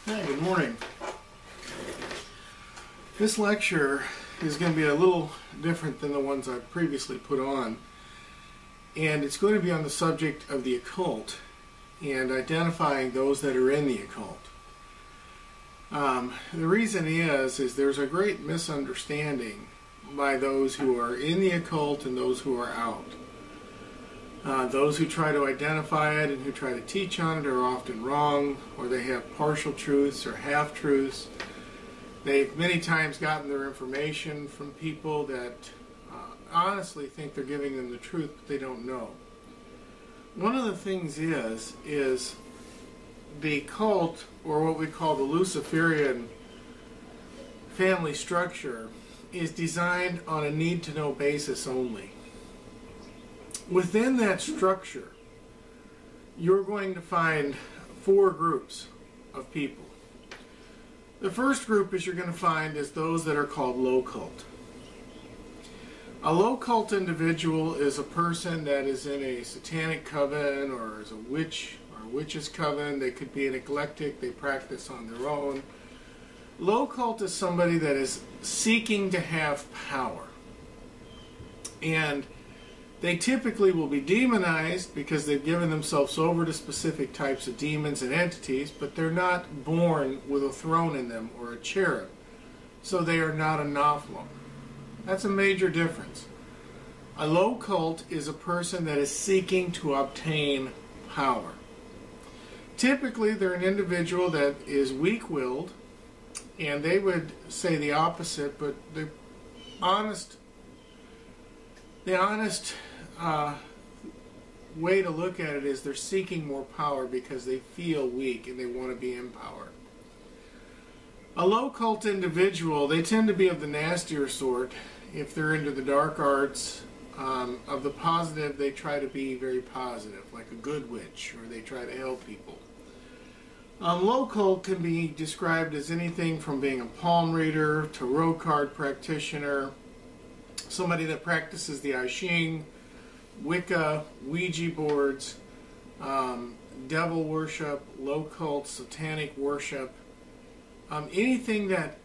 Hi, good morning. This lecture is going to be a little different than the ones I've previously put on, and it's going to be on the subject of the occult and identifying those that are in the occult. The reason is there's a great misunderstanding by those who are in the occult and those who are out. Those who try to identify it and who try to teach on it are often wrong, or they have partial truths or half-truths. They've many times gotten their information from people that honestly think they're giving them the truth, but they don't know. One of the things is the cult, or what we call the Lucifarian family structure, is designed on a need-to-know basis only. Within that structure, you're going to find four groups of people. The first group you're going to find is those that are called low cult. A low cult individual is a person that is in a satanic coven or is a witch or a witch's coven. They could be an eclectic, they practice on their own. Low cult is somebody that is seeking to have power. And they typically will be demonized because they've given themselves over to specific types of demons and entities, but they're not born with a throne in them or a cherub. So they are not a Nephilim. That's a major difference. A low cult is a person that is seeking to obtain power. Typically, they're an individual that is weak-willed, and they would say the opposite, but the honest way to look at it is they're seeking more power because they feel weak and they want to be in power. A low cult individual, they tend to be of the nastier sort. If they're into the dark arts, of the positive, they try to be very positive, like a good witch, or they try to help people. Low cult can be described as anything from being a palm reader, tarot card practitioner, somebody that practices the I Ching, Wicca, Ouija boards, devil worship, low cult, satanic worship, anything that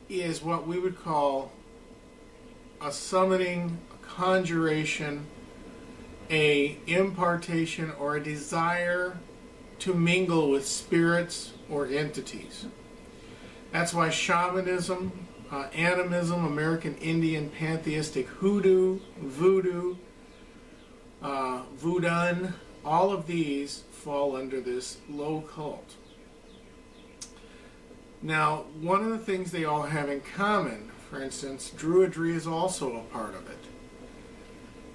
is what we would call a summoning, a conjuration, a impartation, or a desire to mingle with spirits or entities. That's why shamanism, animism, American Indian pantheistic hoodoo, voodoo, voodoo, all of these fall under this low cult. Now, one of the things they all have in common, for instance, Druidry is also a part of it,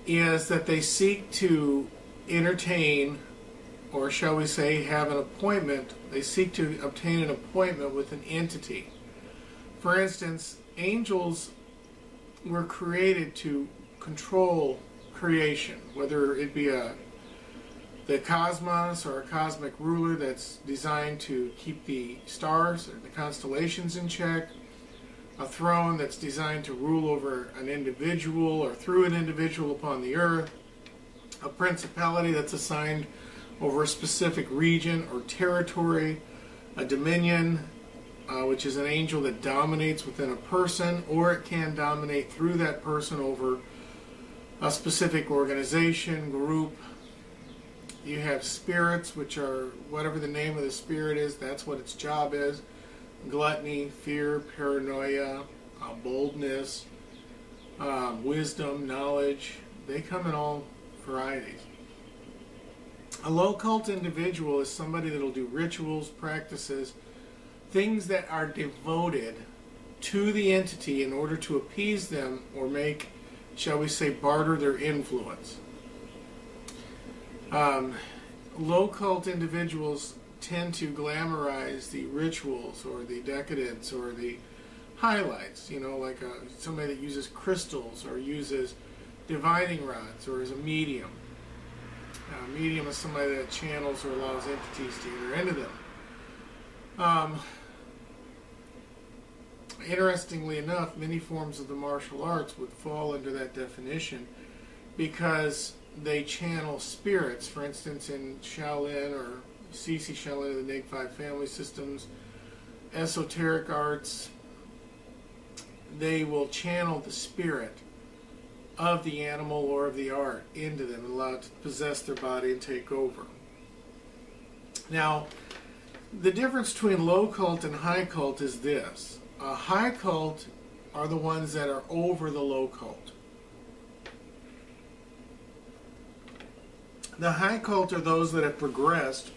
is that they seek to entertain, or shall we say, have an appointment. They seek to obtain an appointment with an entity. For instance, angels were created to control creation, whether it be the cosmos or a cosmic ruler that's designed to keep the stars or the constellations in check, a throne that's designed to rule over an individual or through an individual upon the earth, a principality that's assigned over a specific region or territory, a dominion, which is an angel that dominates within a person, or it can dominate through that person over a specific organization, group. You have spirits, which are whatever the name of the spirit is, that's what its job is. Gluttony, fear, paranoia, boldness, wisdom, knowledge. They come in all varieties. A low cult individual is somebody that will do rituals, practices, things that are devoted to the entity in order to appease them or make, shall we say, barter their influence. Low cult individuals tend to glamorize the rituals or the decadence or the highlights, you know, like somebody that uses crystals or uses divining rods or is a medium. A medium is somebody that channels or allows entities to enter into them. Interestingly enough, many forms of the martial arts would fall under that definition because they channel spirits. For instance, in Shaolin or CC Shaolin, the Satanic Family systems, esoteric arts, they will channel the spirit of the animal or of the art into them and allow it to possess their body and take over. Now, the difference between low cult and high cult is this. High cult are the ones that are over the low cult. The high cult are those that have progressed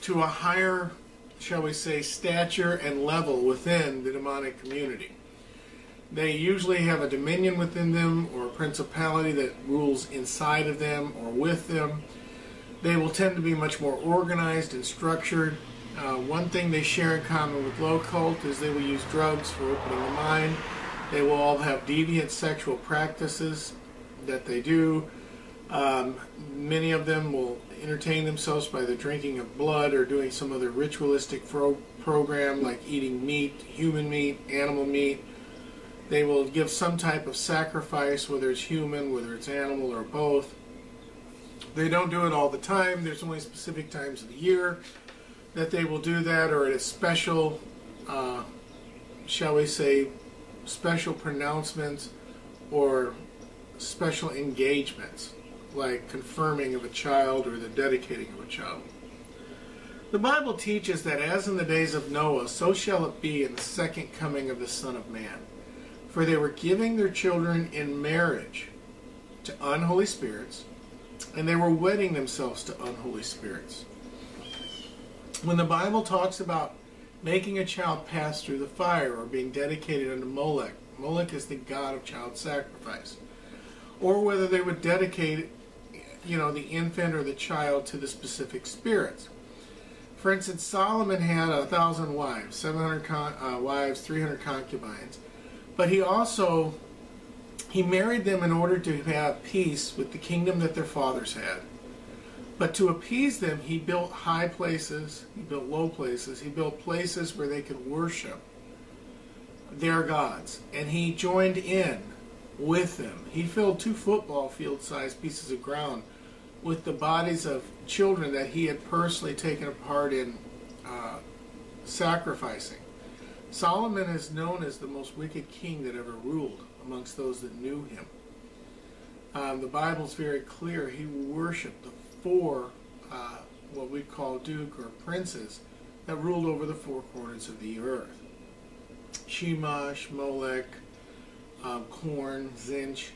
to a higher, shall we say, stature and level within the demonic community. They usually have a dominion within them or a principality that rules inside of them or with them. They will tend to be much more organized and structured. One thing they share in common with low cult is they will use drugs for opening the mind. They will all have deviant sexual practices that they do. Many of them will entertain themselves by the drinking of blood or doing some other ritualistic program like eating meat, human meat, animal meat. They will give some type of sacrifice, whether it's human, whether it's animal, or both. They don't do it all the time. There's only specific times of the year that they will do that, or at a special, shall we say, special pronouncements or special engagements, like confirming of a child or the dedicating of a child. The Bible teaches that as in the days of Noah, so shall it be in the second coming of the Son of Man. For they were giving their children in marriage to unholy spirits, and they were wedding themselves to unholy spirits. When the Bible talks about making a child pass through the fire or being dedicated unto Molech, Molech is the god of child sacrifice, or whether they would dedicate, the infant or the child to the specific spirits. For instance, Solomon had 1,000 wives, 700 wives, 300 concubines, but he married them in order to have peace with the kingdom that their fathers had. But to appease them, he built high places, he built low places, he built places where they could worship their gods. And he joined in with them. He filled 2 football field-sized pieces of ground with the bodies of children that he had personally taken a part in sacrificing. Solomon is known as the most wicked king that ever ruled amongst those that knew him. The Bible's very clear. He worshipped the 4, what we call duke or princes, that ruled over the 4 corners of the earth. Shemash, Molech, Korn, Zinch.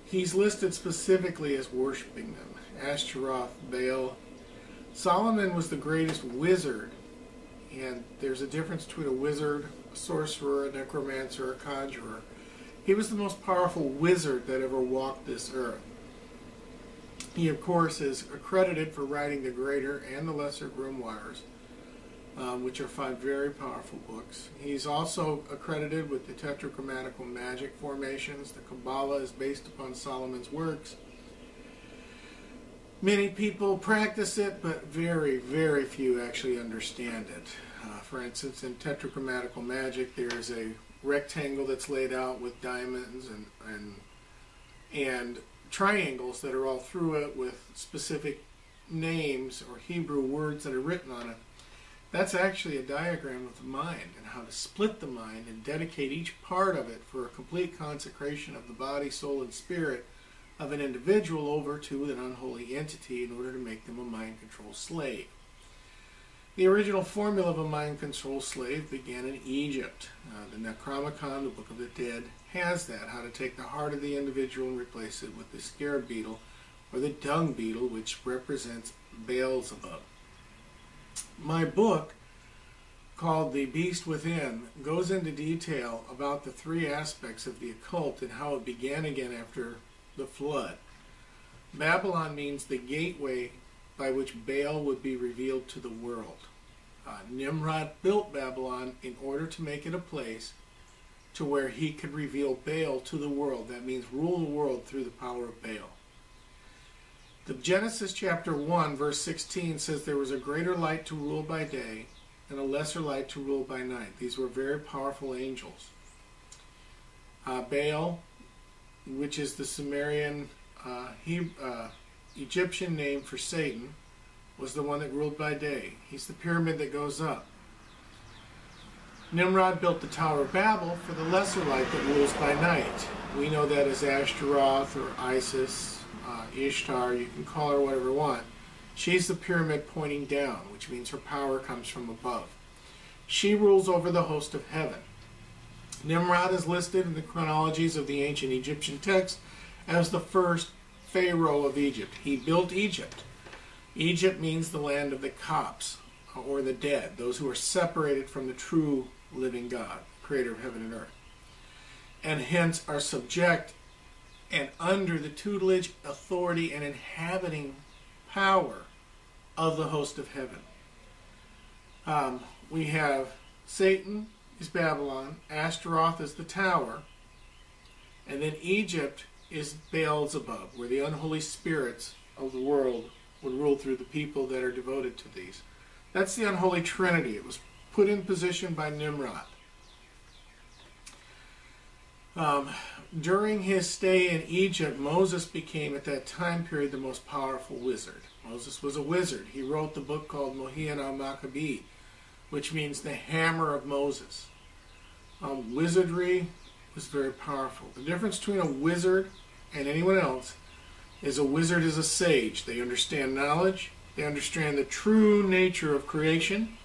He's listed specifically as worshiping them. Ashtaroth, Baal. Solomon was the greatest wizard, and there's a difference between a wizard, a sorcerer, a necromancer, a conjurer. He was the most powerful wizard that ever walked this earth. He, of course, is accredited for writing the Greater and the Lesser Grimoires, which are 5 very powerful books. He's also accredited with the tetragrammatical magic formations. The Kabbalah is based upon Solomon's works. Many people practice it, but very, very few actually understand it. For instance, in tetragrammatical magic, there is a rectangle that's laid out with diamonds and triangles that are all through it with specific names or Hebrew words that are written on it. That's actually a diagram of the mind and how to split the mind and dedicate each part of it for a complete consecration of the body, soul, and spirit of an individual over to an unholy entity in order to make them a mind control slave. The original formula of a mind control slave began in Egypt. The Necronomicon, the Book of the Dead, has that, how to take the heart of the individual and replace it with the scarab beetle or the dung beetle, which represents Beelzebub. My book, called The Beast Within, goes into detail about the 3 aspects of the occult and how it began again after the flood. Babylon means the gateway by which Baal would be revealed to the world. Nimrod built Babylon in order to make it a place to where he could reveal Baal to the world. That means rule the world through the power of Baal. The Genesis chapter 1 verse 16 says there was a greater light to rule by day and a lesser light to rule by night. These were very powerful angels. Baal, which is the Sumerian Egyptian name for Satan, was the one that ruled by day. He's the pyramid that goes up. Nimrod built the Tower of Babel for the lesser light that rules by night. We know that as Ashtaroth or Isis, Ishtar, you can call her whatever you want. She's the pyramid pointing down, which means her power comes from above. She rules over the host of heaven. Nimrod is listed in the chronologies of the ancient Egyptian texts as the first pharaoh of Egypt. He built Egypt. Egypt means the land of the Copts, or the dead, those who are separated from the true living God, creator of heaven and earth, and hence are subject and under the tutelage, authority, and inhabiting power of the host of heaven. We have Satan is Babylon, Ashtaroth is the tower, and then Egypt is Beelzebub, where the unholy spirits of the world would rule through the people that are devoted to these. That's the unholy trinity. It was put in position by Nimrod. During his stay in Egypt, Moses became, at that time period, the most powerful wizard. Moses was a wizard. He wrote the book called Mohian al-Maccabi, which means the hammer of Moses. Wizardry was very powerful. The difference between a wizard and anyone else is a wizard is a sage. They understand knowledge. They understand the true nature of creation.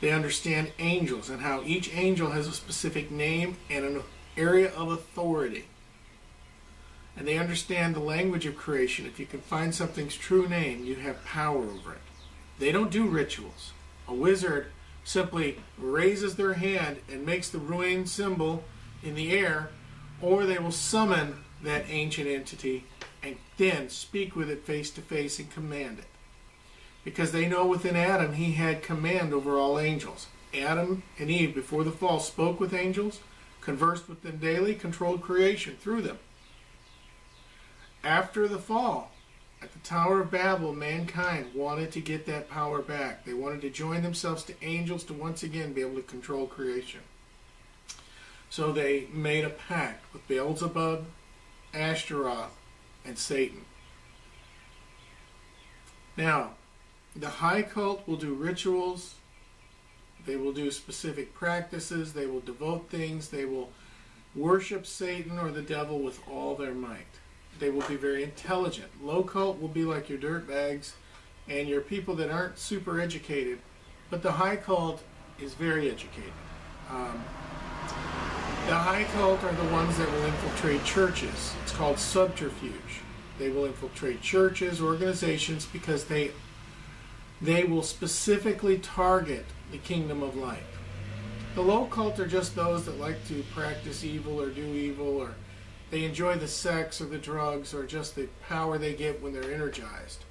They understand angels and how each angel has a specific name and an area of authority. And they understand the language of creation. If you can find something's true name, you have power over it. They don't do rituals. A wizard simply raises their hand and makes the ruined symbol in the air, or they will summon that ancient entity and then speak with it face to face and command it. Because they know within Adam he had command over all angels. Adam and Eve, before the fall, spoke with angels, conversed with them daily, controlled creation through them. After the fall, at the Tower of Babel, mankind wanted to get that power back. They wanted to join themselves to angels to once again be able to control creation. So they made a pact with Beelzebub, Ashtaroth, and Satan. Now, the high cult will do rituals. They will do specific practices. They will devote things. They will worship Satan or the devil with all their might. They will be very intelligent. Low cult will be like your dirtbags and your people that aren't super educated, but the high cult is very educated. The high cult are the ones that will infiltrate churches. It's called subterfuge. They will infiltrate churches, organizations, because they will specifically target the kingdom of light. The low cult are just those that like to practice evil or do evil, or they enjoy the sex or the drugs or just the power they get when they're energized.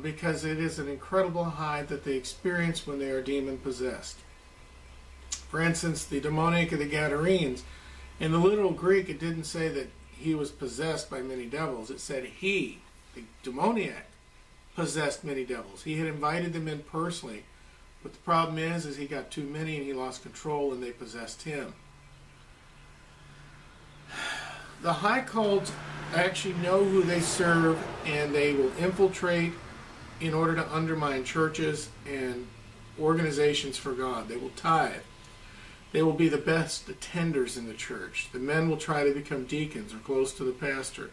Because it is an incredible high that they experience when they are demon-possessed. For instance, the demoniac of the Gadarenes, in the literal Greek, it didn't say that he was possessed by many devils. It said he, the demoniac, possessed many devils. He had invited them in personally, but the problem is he got too many and he lost control and they possessed him. The high cults actually know who they serve, and they will infiltrate in order to undermine churches and organizations for God. They will tithe. They will be the best attenders in the church. The men will try to become deacons or close to the pastor.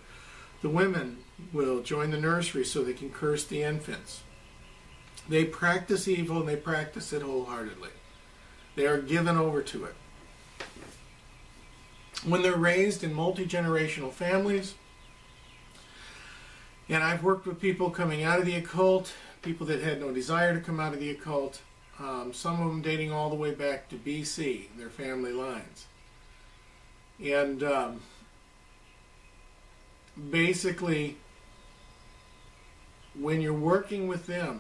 The women will join the nursery so they can curse the infants. They practice evil and they practice it wholeheartedly. They are given over to it. When they're raised in multi-generational families, and I've worked with people coming out of the occult, people that had no desire to come out of the occult, some of them dating all the way back to BC, their family lines. And basically, when you're working with them,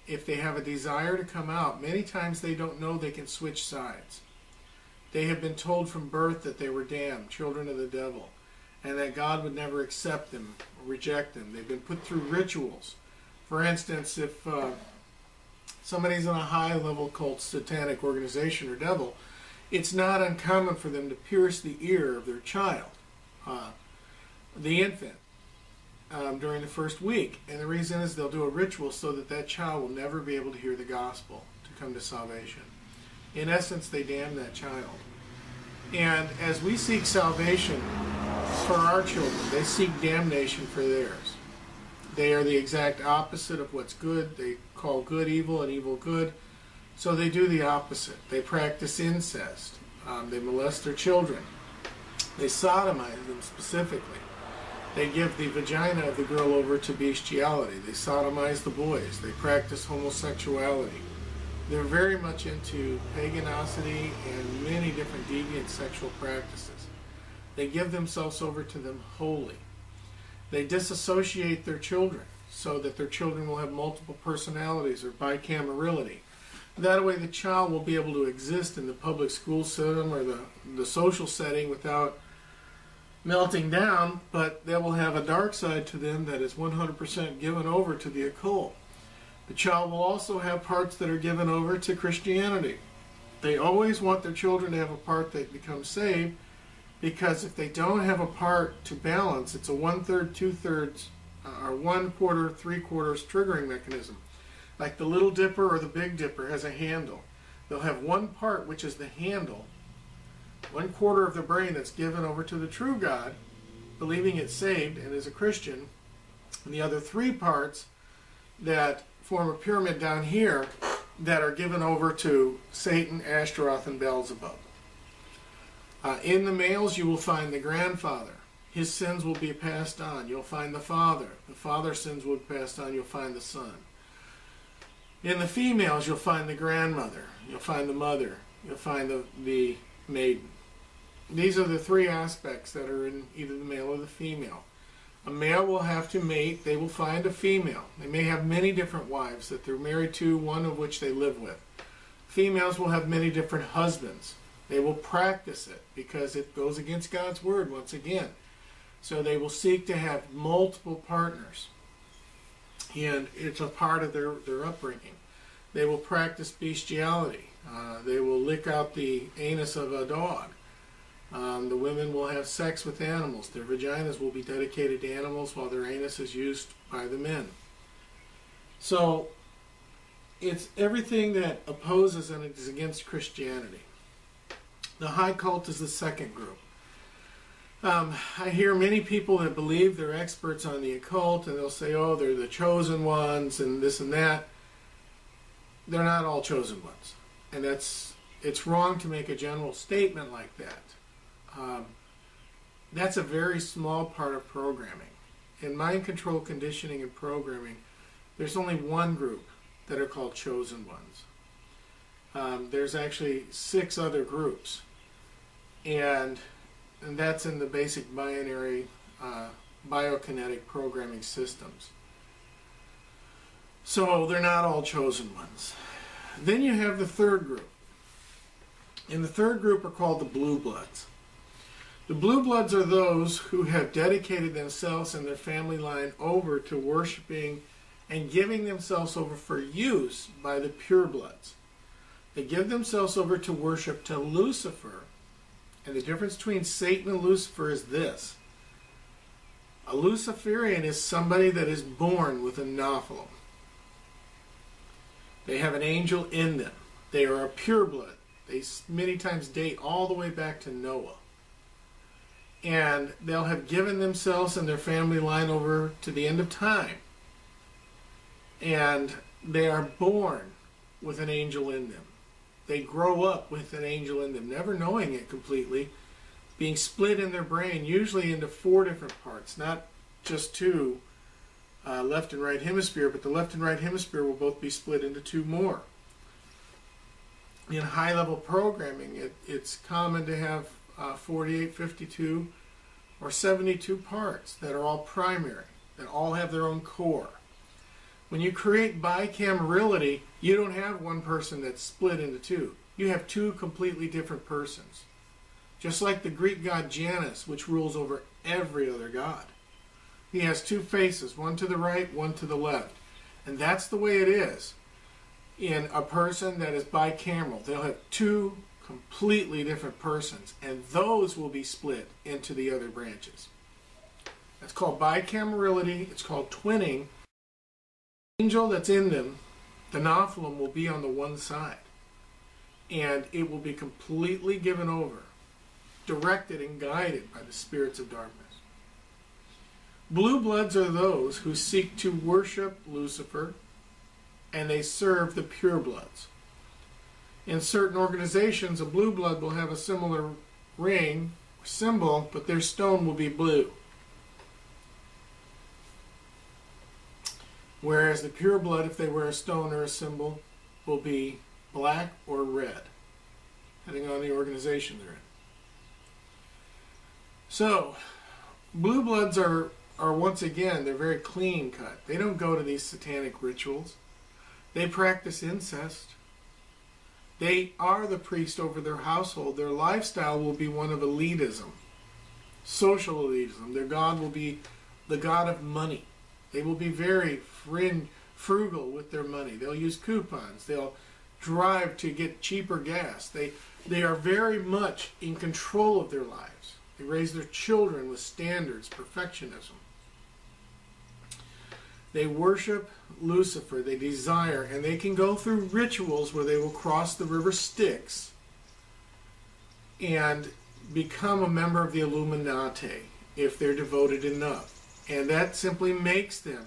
if they have a desire to come out, many times they don't know they can switch sides. They have been told from birth that they were damned, children of the devil, and that God would never accept them or reject them. They've been put through rituals. For instance, if somebody's in a high-level cult, satanic organization or devil, it's not uncommon for them to pierce the ear of their child, the infant, during the first week. And the reason is they'll do a ritual so that that child will never be able to hear the gospel, to come to salvation. In essence, they damn that child. And as we seek salvation for our children, they seek damnation for theirs. They are the exact opposite of what's good. They call good evil and evil good. So they do the opposite. They practice incest. They molest their children. They sodomize them specifically. They give the vagina of the girl over to bestiality. They sodomize the boys. They practice homosexuality. They're very much into paganisty and many different deviant sexual practices. They give themselves over to them wholly. They disassociate their children so that their children will have multiple personalities or bicamerality. That way the child will be able to exist in the public school system or the social setting without melting down, but they will have a dark side to them that is 100% given over to the occult. The child will also have parts that are given over to Christianity. They always want their children to have a part that becomes saved, because if they don't have a part to balance, it's a 1/3, 2/3, or 1/4, 3/4 triggering mechanism. Like the Little Dipper or the Big Dipper has a handle. They'll have one part, which is the handle, 1/4 of the brain that's given over to the true God, believing it's saved and is a Christian, and the other 3 parts that form a pyramid down here that are given over to Satan, Ashtaroth, and Beelzebub. In the males, you will find the grandfather. His sins will be passed on. You'll find the father. The father's sins will be passed on. You'll find the son. In the females, you'll find the grandmother. You'll find the mother. You'll find the maiden. These are the 3 aspects that are in either the male or the female. A male will have to mate. They will find a female. They may have many different wives that they're married to, one of which they live with. Females will have many different husbands. They will practice it because it goes against God's word once again. So they will seek to have multiple partners. And it's a part of their upbringing. They will practice bestiality. They will lick out the anus of a dog. The women will have sex with animals. Their vaginas will be dedicated to animals while their anus is used by the men. So it's everything that opposes and is against Christianity. The high cult is the second group. I hear many people that believe they're experts on the occult, and they'll say, oh, they're the chosen ones and this and that. They're not all chosen ones. And it's wrong to make a general statement like that. That's a very small part of programming. In mind control conditioning and programming, there's only one group that are called chosen ones. There's actually 6 other groups, and that's in the basic binary biokinetic programming systems. So they're not all chosen ones. Then you have the third group. And the third group are called the Blue Bloods. The Blue Bloods are those who have dedicated themselves and their family line over to worshiping and giving themselves over for use by the Purebloods. They give themselves over to worship to Lucifer. And the difference between Satan and Lucifer is this. A Lucifarian is somebody that is born with a Nephilim. They have an angel in them. They are a pureblood. They many times date all the way back to Noah. And they'll have given themselves and their family line over to the end of time. And they are born with an angel in them. They grow up with an angel in them, never knowing it completely, being split in their brain, usually into 4 different parts, not just 2, left and right hemisphere, but the left and right hemisphere will both be split into 2 more. In high-level programming, it's common to have 48, 52, or 72 parts that are all primary, that all have their own core. When you create bicamerality, you don't have one person that's split into 2. You have 2 completely different persons. Just like the Greek god Janus, which rules over every other god. He has 2 faces, one to the right, one to the left. And that's the way it is in a person that is bicameral. They'll have 2 completely different persons, and those will be split into the other branches. That's called bicamerality. It's called twinning. The angel that's in them, The Nephilim will be on the one side, and it will be completely given over, directed and guided by the spirits of darkness. Blue bloods are those who seek to worship Lucifer, and they serve the purebloods. In certain organizations, a blue blood will have a similar ring or symbol, but their stone will be blue. Whereas the pureblood, if they wear a stone or a symbol, will be black or red, depending on the organization they're in. So, blue bloods are once again, they're very clean cut. They don't go to these satanic rituals. They practice incest. They are the priest over their household. Their lifestyle will be one of elitism, social elitism. Their God will be the God of money. They will be very frugal with their money. They'll use coupons. They'll drive to get cheaper gas. They are very much in control of their lives. They raise their children with standards, perfectionism. They worship Lucifer, they desire, and they can go through rituals where they will cross the river Styx and become a member of the Illuminati if they're devoted enough. And that simply makes them,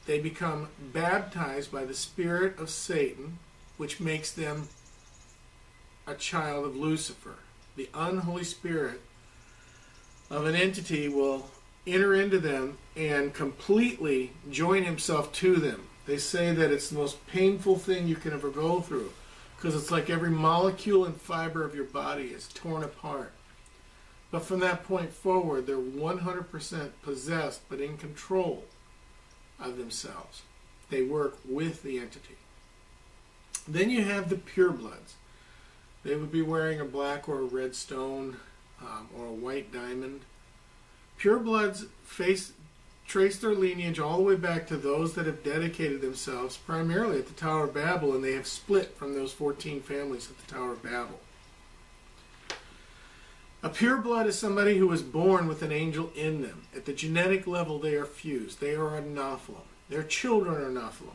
they become baptized by the spirit of Satan, which makes them a child of Lucifer. The unholy spirit of an entity will enter into them and completely join himself to them. They say that it's the most painful thing you can ever go through, because it's like every molecule and fiber of your body is torn apart. But from that point forward, they're 100% possessed, but in control of themselves. They work with the entity. Then you have the purebloods. They would be wearing a black or a red stone or a white diamond. Purebloods trace their lineage all the way back to those that have dedicated themselves primarily at the Tower of Babel, and they have split from those 14 families at the Tower of Babel. A pureblood is somebody who was born with an angel in them. At the genetic level, they are fused. They are a Nephilim. Their children are Nephilim.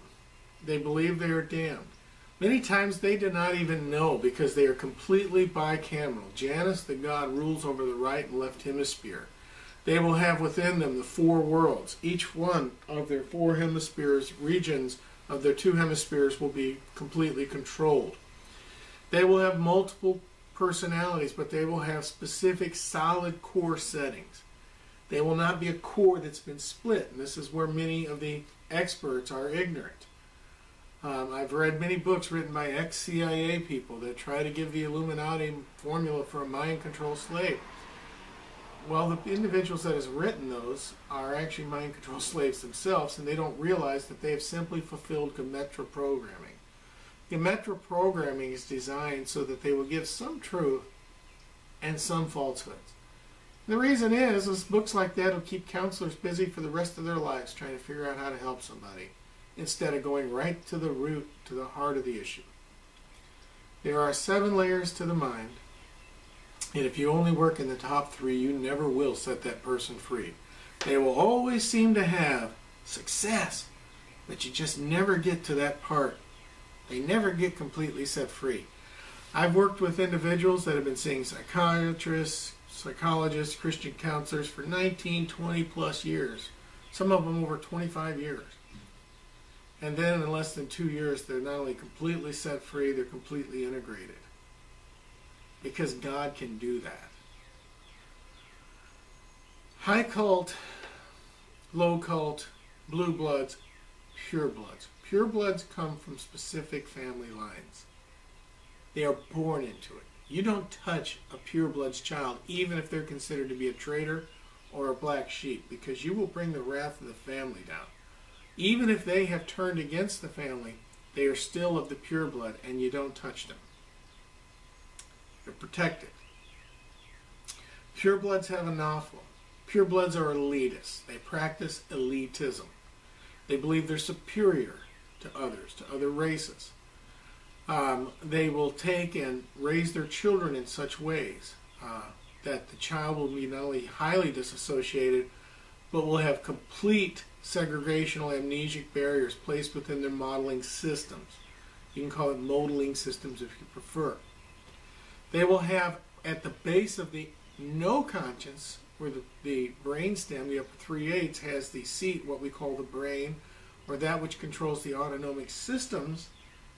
They believe they are damned. Many times they do not even know, because they are completely bicameral. Janus, the god, rules over the right and left hemisphere. They will have within them the four worlds. Each one of their four hemispheres, regions of their two hemispheres, will be completely controlled. They will have multiple personalities, but they will have specific solid core settings. They will not be a core that's been split, and this is where many of the experts are ignorant. I've read many books written by ex-CIA people that try to give the Illuminati formula for a mind-controlled slave. Well, the individuals that has written those are actually mind-controlled slaves themselves, and they don't realize that they have simply fulfilled Gematria programming. Gematria programming is designed so that they will give some truth and some falsehoods. The reason is books like that will keep counselors busy for the rest of their lives trying to figure out how to help somebody, instead of going right to the root, to the heart of the issue. There are 7 layers to the mind, and if you only work in the top 3, you never will set that person free. They will always seem to have success, but you just never get to that part. They never get completely set free. I've worked with individuals that have been seeing psychiatrists, psychologists, Christian counselors for 19, 20 plus years. Some of them over 25 years. And then in less than 2 years, they're not only completely set free, they're completely integrated. Because God can do that. High cult, low cult, blue bloods, pure bloods. Pure bloods come from specific family lines. They are born into it. You don't touch a pure blood's child, even if they're considered to be a traitor or a black sheep, because you will bring the wrath of the family down. Even if they have turned against the family, they are still of the pure blood, and you don't touch them. They're protected. Pure bloods have a Nephilim. Pure bloods are elitists. They practice elitism. They believe they're superior to others, to other races. They will take and raise their children in such ways that the child will be not only highly disassociated, but will have complete segregational amnesic barriers placed within their modeling systems. You can call it modeling systems if you prefer. They will have at the base of the no conscience, where the brain stem, the upper 3/8, has the seat, what we call the brain, or that which controls the autonomic systems,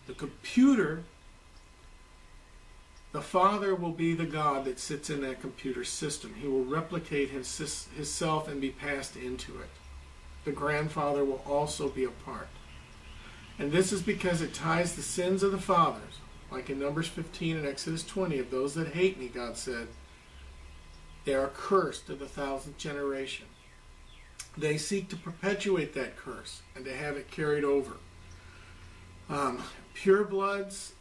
the computer. The Father will be the God that sits in that computer system. He will replicate himself and be passed into it. The grandfather will also be a part. And this is because it ties the sins of the fathers, like in Numbers 15 and Exodus 20, of those that hate me, God said, they are cursed to the 1,000th generation. They seek to perpetuate that curse and to have it carried over. Purebloods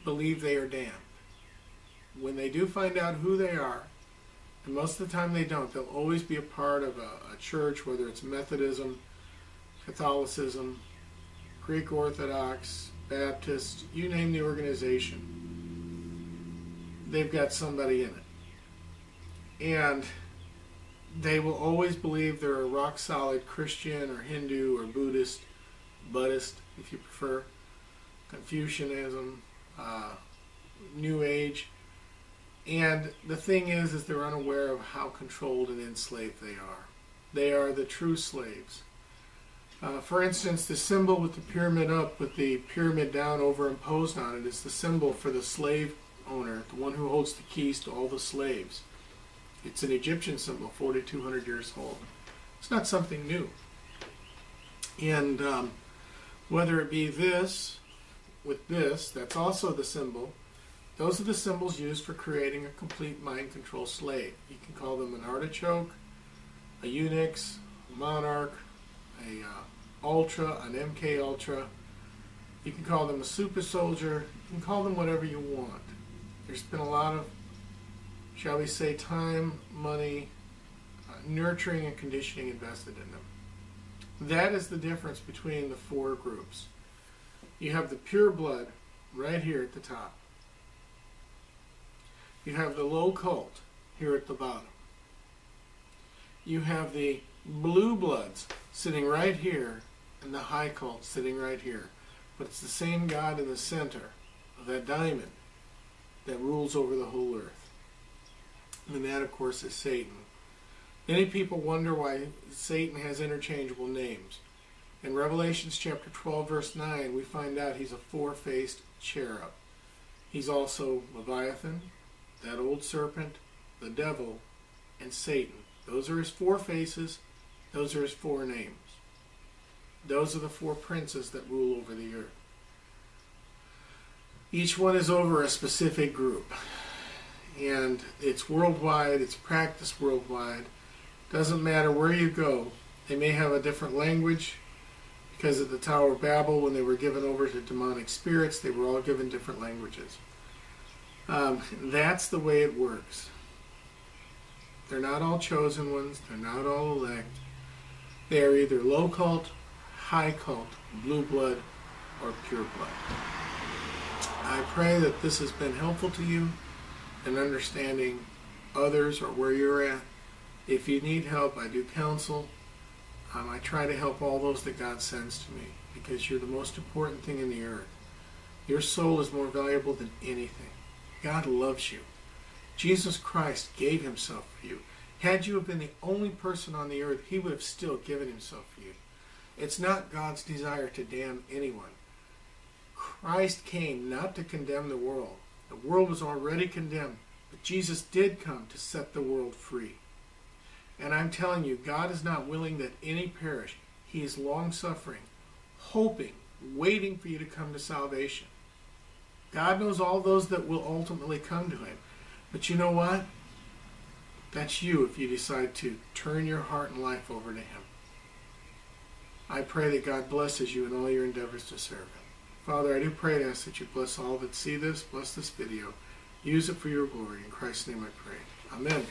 believe they are damned. When they do find out who they are, and most of the time they don't, they'll always be a part of a church, whether it's Methodism, Catholicism, Greek Orthodox, Baptist, you name the organization, they've got somebody in it. And they will always believe they're a rock-solid Christian or Hindu or Buddhist, if you prefer, Confucianism, New Age. And the thing is they're unaware of how controlled and enslaved they are. They are the true slaves. For instance, the symbol with the pyramid up, with the pyramid down overimposed on it, is the symbol for the slave owner, the one who holds the keys to all the slaves. It's an Egyptian symbol, 4,200 years old. It's not something new. And whether it be this, with this, that's also the symbol. Those are the symbols used for creating a complete mind control slave. You can call them an artichoke, a eunuch, a monarch, a ultra, an MK ultra. You can call them a super soldier. You can call them whatever you want. There's been a lot of, shall we say, time, money, nurturing and conditioning invested in them. That is the difference between the four groups. You have the pure blood right here at the top. You have the low cult here at the bottom. You have the blue bloods sitting right here and the high cult sitting right here. But it's the same God in the center of that diamond that rules over the whole earth. And that, of course, is Satan. Many people wonder why Satan has interchangeable names. In Revelation chapter 12, verse 9, we find out he's a four-faced cherub. He's also Leviathan, that old serpent, the devil, and Satan. Those are his four faces. Those are his four names. Those are the four princes that rule over the earth. Each one is over a specific group. And it's worldwide, it's practiced worldwide. Doesn't matter where you go. They may have a different language, because at the Tower of Babel, when they were given over to demonic spirits, they were all given different languages. That's the way it works. They're not all chosen ones. They're not all elect. They are either low cult, high cult, blue blood, or pure blood. I pray that this has been helpful to you in understanding others or where you're at. If you need help, I do counsel. I try to help all those that God sends to me, because you're the most important thing in the earth. Your soul is more valuable than anything. God loves you. Jesus Christ gave himself for you. Had you have been the only person on the earth, he would have still given himself for you. It's not God's desire to damn anyone. Christ came not to condemn the world. The world was already condemned, but Jesus did come to set the world free. And I'm telling you, God is not willing that any perish. He is long-suffering, hoping, waiting for you to come to salvation. God knows all those that will ultimately come to him. But you know what? That's you if you decide to turn your heart and life over to him. I pray that God blesses you in all your endeavors to serve him. Father, I do pray and ask that you bless all that see this, bless this video. Use it for your glory. In Christ's name I pray. Amen.